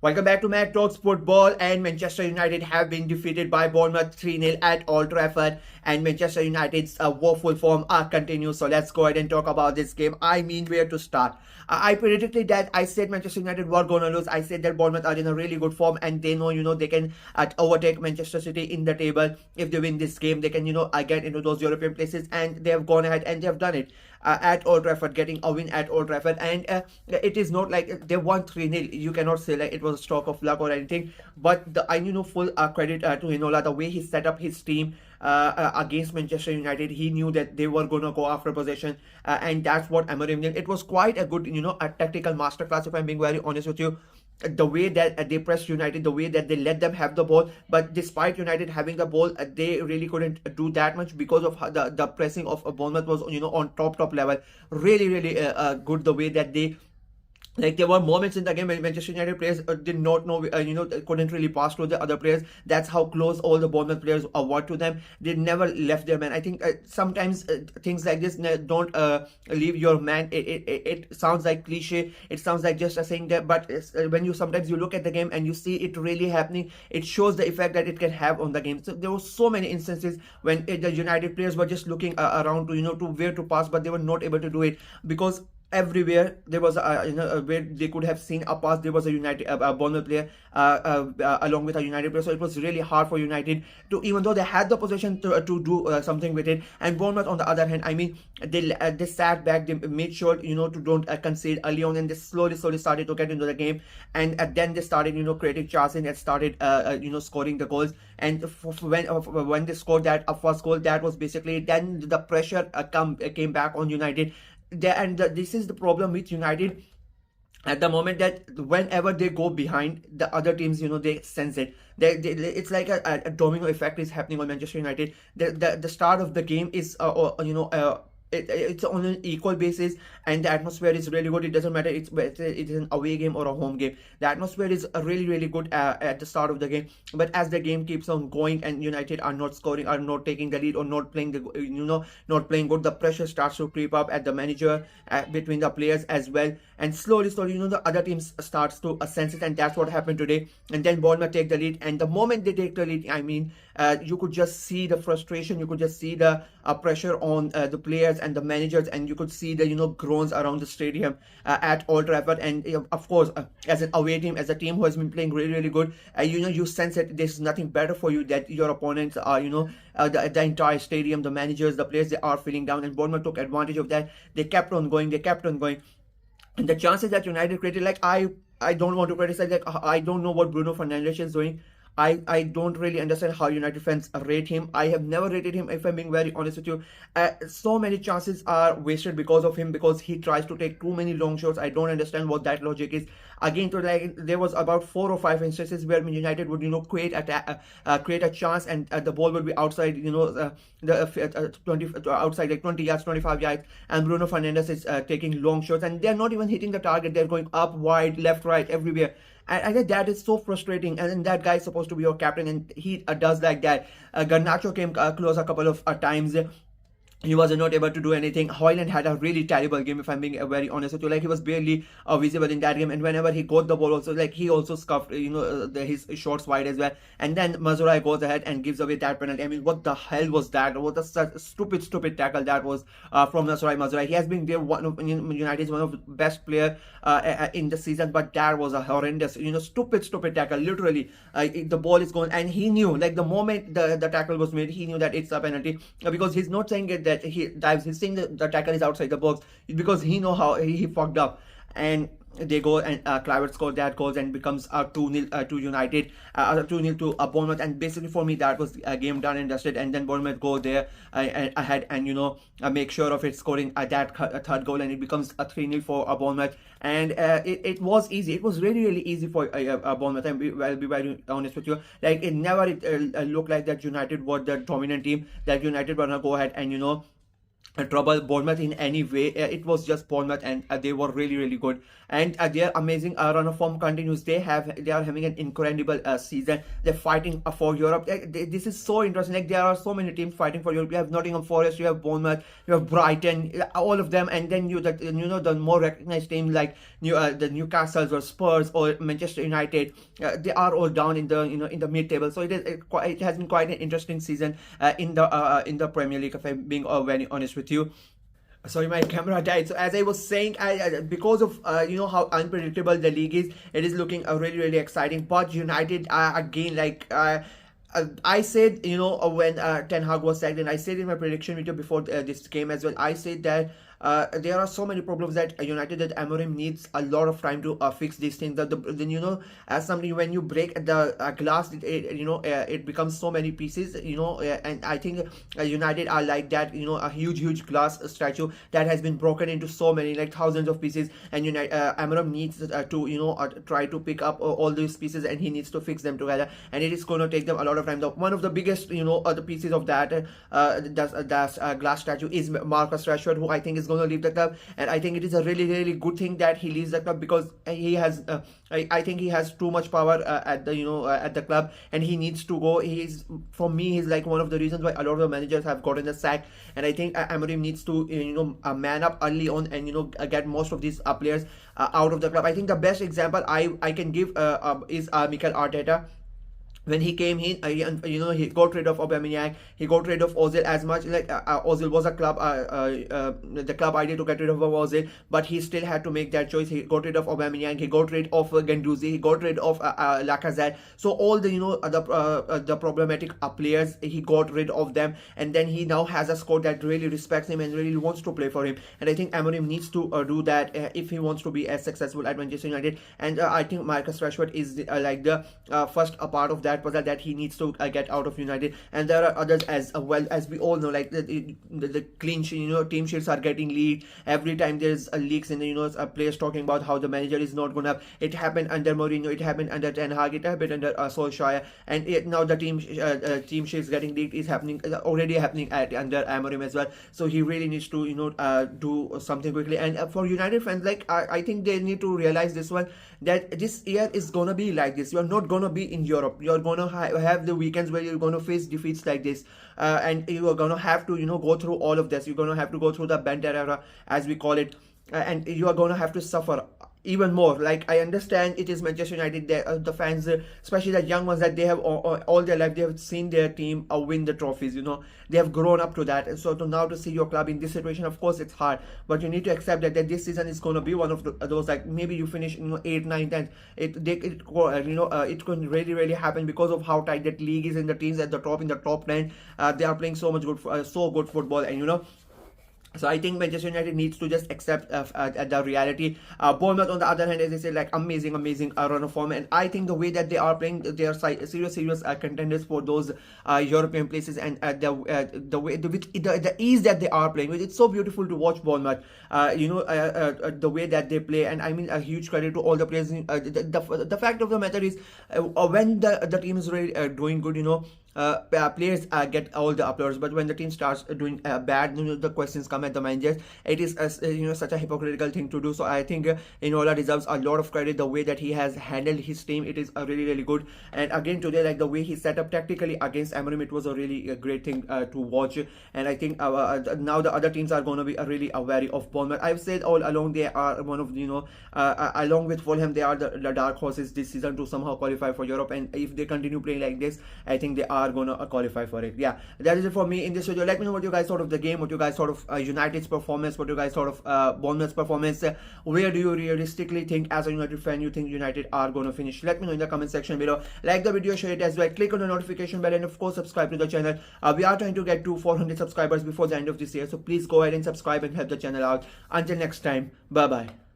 Welcome back to Mad Talks Football, and Manchester United have been defeated by Bournemouth 3-0 at Old Trafford, and Manchester United's woeful form continues. So let's go ahead and talk about this game. I mean, where to start? I predicted that. I said Manchester United were going to lose. I said that Bournemouth are in a really good form and they know, they can overtake Manchester City in the table. If they win this game, they can, get into those European places, and they have gone ahead and they have done it. At Old Trafford, getting a win at Old Trafford, and it is not like they won 3-0. You cannot say like it was a stroke of luck or anything, but I full credit to Enola, the way he set up his team against Manchester United. He knew that they were going to go after possession, and that's what Amorim did. It was quite a good, a tactical masterclass, if I'm being very honest with you. The way that they pressed United, the way that they let them have the ball, but despite United having the ball, they really couldn't do that much because of the pressing of Bournemouth was on top level. Really good the way that they, like, there were moments in the game when Manchester United players did not know, couldn't really pass to the other players. That's how close all the Bournemouth players were to them. They never left their man. I think sometimes things like this don't leave your man. It sounds like cliche. It sounds like just a saying that, but when you sometimes you look at the game and you see it really happening, it shows the effect that it can have on the game. So there were so many instances when the United players were just looking around to to where to pass, but they were not able to do it because everywhere there was where they could have seen a pass, there was a United Bournemouth player along with a United player. So it was really hard for United to, even though they had the possession to do something with it. And Bournemouth on the other hand, I mean, they sat back, they made sure to don't concede early on, and they slowly started to get into the game, and then they started creating chances and started scoring the goals. And when they scored that first goal, that was basically, then the pressure came back on United. This is the problem with United at the moment, that whenever they go behind, the other teams, they sense it. It's like a domino effect is happening on Manchester United. The start of the game is it's on an equal basis, and the atmosphere is really good. It doesn't matter it's an away game or a home game. The atmosphere is really good at the start of the game, but as the game keeps on going and United are not scoring, are not taking the lead, or not playing not playing good, the pressure starts to creep up at the manager, between the players as well, and slowly the other teams starts to sense it, and that's what happened today. And then Bournemouth take the lead, and the moment they take the lead, I mean, you could just see the frustration, you could just see the pressure on the players and the managers, and you could see the groans around the stadium at Old Trafford. And of course, as an away team, as a team who has been playing really good, you sense that there's nothing better for you, that your opponents are, the entire stadium, the managers, the players, they are feeling down, and Bournemouth took advantage of that. They kept on going, and the chances that United created, like, I don't want to criticize, like, I don't know what Bruno Fernandes is doing. I don't really understand how United fans rate him. I have never rated him, if I'm being very honest with you. So many chances are wasted because of him, because he tries to take too many long shots. I don't understand what that logic is. Again, there was about 4 or 5 instances where United would create a chance, and the ball would be outside the 20 outside, like 20 yards, 25 yards, and Bruno Fernandes is taking long shots, and they're not even hitting the target. They're going up, wide, left, right, everywhere. And I think that is so frustrating. And then that guy is supposed to be your captain, and he does like that. Garnacho came close a couple of times. He was not able to do anything. Højlund had a really terrible game, if I'm being very honest with you. Like, he was barely visible in that game, and whenever he got the ball also, like, he also scuffed his shots wide as well. And then Mazurai goes ahead and gives away that penalty. I mean, what the hell was that? What a stupid tackle that was from Mazurai. He has been there, United's one of the best player in the season, but that was a horrendous, stupid tackle. Literally, the ball is going, and he knew, like, the moment the tackle was made, he knew that it's a penalty, because he's not saying it that he dives, he's saying that the tackle is outside the box, because he know how he fucked up. And they go, and Kluivert scored that goal, and becomes a 2-0 to United, 2-0 to Bournemouth. And basically for me, that was a game done and dusted. And then Bournemouth go there ahead and make sure of it, scoring that third goal, and it becomes a 3-0 for Bournemouth. And it was easy. It was really easy for Bournemouth. I'll be very honest with you. Like, it never looked like that United were the dominant team, that United were gonna go ahead and trouble Bournemouth in any way. It was just Bournemouth, and they were really good. and their amazing run of form continues. They are having an incredible season. They're fighting for Europe. This is so interesting. Like, there are so many teams fighting for Europe. You have Nottingham Forest, you have Bournemouth, you have Brighton, all of them, and then the more recognized teams like the Newcastles or Spurs or Manchester United. They are all down in the in the mid table. So it has been quite an interesting season in the Premier League, if I'm being very honest with you. Sorry, my camera died. So as I was saying, because of how unpredictable the league is, it is looking really exciting. But United again, like I said, when Ten Hag was sacked, and I said in my prediction video before this game as well, I said that there are so many problems that United, that Amorim needs a lot of time to fix these things. Then as somebody, when you break the glass, it becomes so many pieces. And I think United are like that. A huge glass statue that has been broken into so many, like thousands of pieces. And Amorim needs to try to pick up all these pieces, and he needs to fix them together. And it is going to take them a lot of time. One of the biggest the pieces of that glass statue is Marcus Rashford, who I think is going to leave the club. And I think it is a really good thing that he leaves the club, because he has I think he has too much power at the club, and he needs to go. For me, he's like one of the reasons why a lot of the managers have gotten the sack. And I think Amorim needs to man up early on, and get most of these players out of the club. I think the best example I can give is Mikel Arteta. When he came in, he got rid of Aubameyang, he got rid of Ozil. As much like Ozil was a club, the club idea to get rid of Ozil, but he still had to make that choice. He got rid of Aubameyang, he got rid of Guendouzi, he got rid of Lacazette. So all the the problematic players, he got rid of them, and then he now has a squad that really respects him and really wants to play for him. And I think Amorim needs to do that if he wants to be as successful at Manchester United. And I think Marcus Rashford is like the first part of that puzzle that he needs to get out of United. And there are others as well. As we all know, like the clean sheet, team sheets are getting leaked every time. There's leaks in players talking about how the manager is not gonna. It happened under Mourinho, it happened under Ten Hag, it happened under Solskjaer, and now the team sheets getting leaked is happening, already happening under Amorim as well. So he really needs to do something quickly. And for United fans, like I think they need to realize this one, that this year is gonna be like this. You're not gonna be in Europe. You're gonna have the weekends where you're gonna face defeats like this, and you are gonna have to go through all of this. You're gonna have to go through the banter era, as we call it, and you are gonna have to suffer even more. Like, I understand it is Manchester United, the fans, especially the young ones, that they have all their life they have seen their team win the trophies. They have grown up to that, and so now to see your club in this situation, of course it's hard, but you need to accept that this season is going to be one of those, like, maybe you finish 8, 9, 10. It can really happen because of how tight that league is, and the teams at the top, in the top 10, they are playing so much so good football. And so I think Manchester United needs to just accept the reality. Bournemouth, on the other hand, as I said, like, amazing run of form, and I think the way that they are playing, they are serious contenders for those European places. And the ease that they are playing with, it's so beautiful to watch Bournemouth. The way that they play, and I mean, a huge credit to all the players. The fact of the matter is, when the team is really doing good, players get all the applause, but when the team starts doing bad, the questions come at the managers. It is such a hypocritical thing to do. So I think Inola deserves a lot of credit. The way that he has handled his team, it is really good. And again today, like, the way he set up tactically against Amorim, it was a really great thing to watch. And I think now the other teams are going to be really wary of Bournemouth. I've said all along they are one of along with Fulham, they are the dark horses this season to somehow qualify for Europe. And if they continue playing like this, I think they are going to qualify for it. Yeah, that is it for me in this video. Let me know what you guys thought of the game, what you guys thought of United's performance, what you guys thought of Bournemouth's performance. Where do you realistically think, as a United fan, you think United are going to finish? Let me know in the comment section below. Like the video, share it as well, click on the notification bell, and of course subscribe to the channel. We are trying to get to 400 subscribers before the end of this year, so please go ahead and subscribe and help the channel out. Until next time, bye bye.